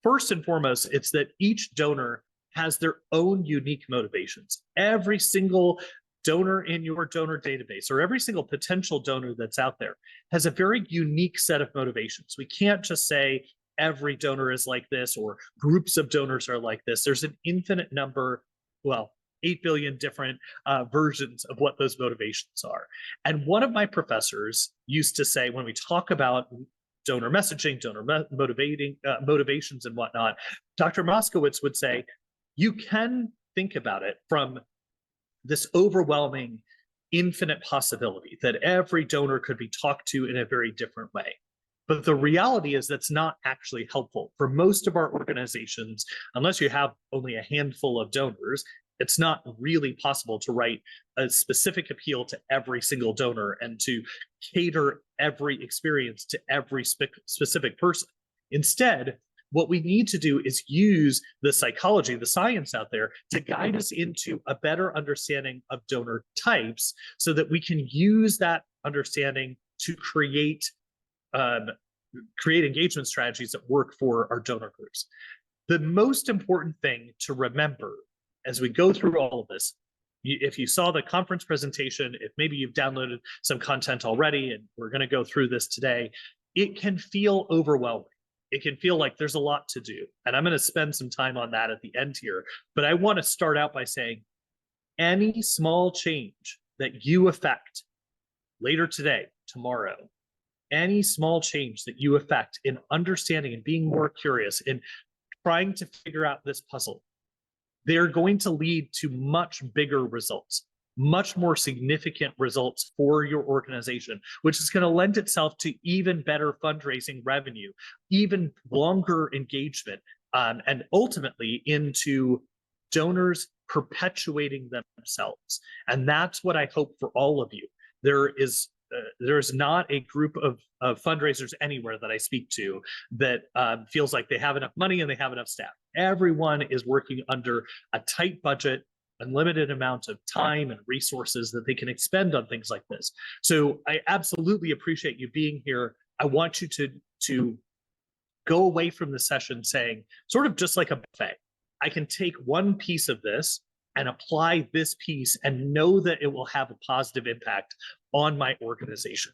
first and foremost, it's that each donor has their own unique motivations. Every single donor in your donor database, or every single potential donor that's out there, has a very unique set of motivations. We can't just say every donor is like this or groups of donors are like this. There's an infinite number, well, 8 billion different versions of what those motivations are. And one of my professors used to say, when we talk about donor messaging, motivations and whatnot, Dr. Moskowitz would say, you can think about it from this overwhelming, infinite possibility that every donor could be talked to in a very different way. But the reality is that's not actually helpful. For most of our organizations, unless you have only a handful of donors, it's not really possible to write a specific appeal to every single donor and to cater every experience to every specific person. Instead, what we need to do is use the psychology, the science out there to guide us into a better understanding of donor types so that we can use that understanding to create engagement strategies that work for our donor groups. The most important thing to remember as we go through all of this, if you saw the conference presentation, if maybe you've downloaded some content already and we're going to go through this today, it can feel overwhelming. It can feel like there's a lot to do. And I'm going to spend some time on that at the end here. But I want to start out by saying any small change that you affect later today, tomorrow, any small change that you affect in understanding and being more curious in trying to figure out this puzzle, they're going to lead to much bigger results, much more significant results for your organization, which is going to lend itself to even better fundraising revenue, even longer engagement, and ultimately into donors perpetuating themselves. And that's what I hope for all of you. There's not a group of fundraisers anywhere that I speak to that feels like they have enough money and they have enough staff. Everyone is working under a tight budget, unlimited amount of time and resources that they can expend on things like this. So I absolutely appreciate you being here. I want you to go away from the session saying, sort of just like a buffet, I can take one piece of this and apply this piece and know that it will have a positive impact on my organization.